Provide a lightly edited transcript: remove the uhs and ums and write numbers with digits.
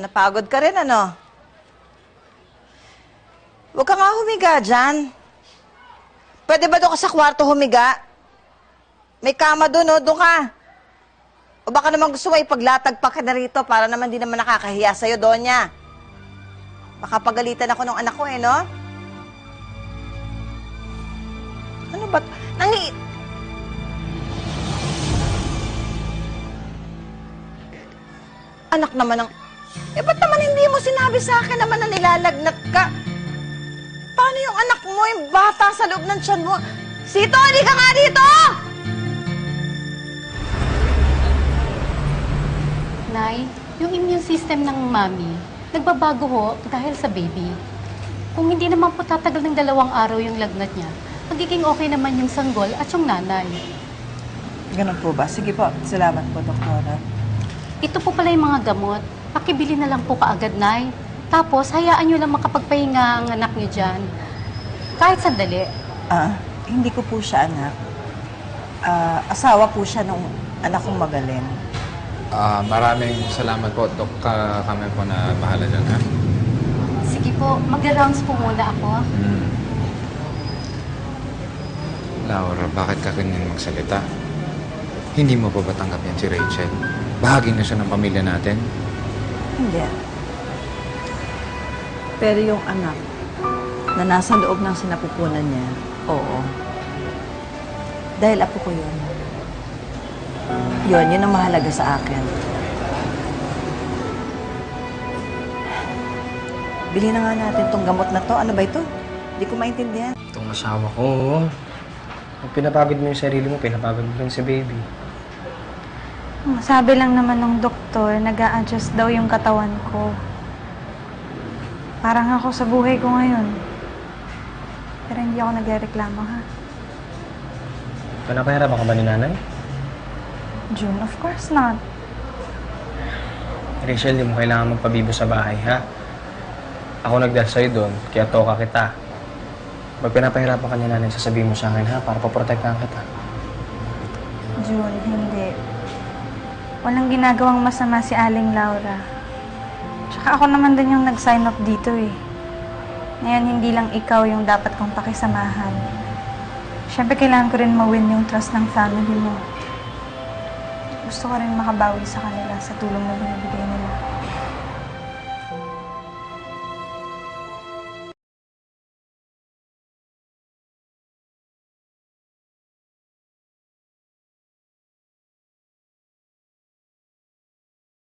napagod ka rin, ano? Huwag ka nga humiga dyan. Pwede ba doon ka sa kwarto humiga? May kama doon, oh. Doon ka. O baka naman gusto mo ipaglatag pa ka na rito para naman di naman nakakahiya sa'yo, Donya. Baka pagalitan ako ng anak ko, eh, no? Ano ba? Anak naman ng... Eh, ba't naman hindi mo sinabi sa akin naman na nilalagnat ka? Paano yung anak mo, yung bata sa loob ng tiyan mo? Sito, hindi ka nga dito! Nay, yung immune system ng mami, nagbabago ho dahil sa baby. Kung hindi naman po tatagal ng 2 araw yung lagnat niya, magiging okay naman yung sanggol at yung nanay. Ganun po ba? Sige po. Salamat po, doktora. Ito po pala yung mga gamot. Pakibili na lang po kaagad, Nay. Tapos, hayaan nyo lang makapagpahinga ang anak nyo dyan. Kahit sandali. Hindi ko po siya anak. Asawa po siya ng anak kong magaling. Maraming salamat po, Dok. Kami po na bahala dyan, ha? Sige po, mag-rounds po muna ako. Laura, bakit ka ganyan magsalita? Hindi mo pa ba tanggap yan si Rachel? Bahagi na siya ng pamilya natin? Hindi. Pero yung anak na nasa loob ng sinapupunan niya, oo. Dahil apo ko yun. Yun ang mahalaga sa akin. Bili na nga natin tong gamot na to. Ano ba ito? Hindi ko maintindihan. Itong asawa ko, pag pinapagod mo yung sarili mo, pinapagod mo rin si baby. Sabi lang naman ng doktor, nag-a-adjust daw yung katawan ko. Parang ako sa buhay ko ngayon. Pero hindi ako nagreklamo, ha? Pinapahirapan ka ba ni nanay? June, of course not. Rachel, di mo kailangan magpabibo sa bahay, ha? Ako nagdahil sa'yo doon, kaya toka kita. Pag pinapahirapan ka ni nanay, sasabihin mo sa akin, ha? Para paprotektahan kita. June, hindi. Walang ginagawang masama si Aling Laura. Tsaka ako naman din yung nag-sign up dito, eh. Ngayon, hindi lang ikaw yung dapat kong pakisamahan. Siyempre, kailangan ko rin ma-win yung trust ng family mo. Gusto ko rin makabawi sa kanila sa tulong na binibigay nila.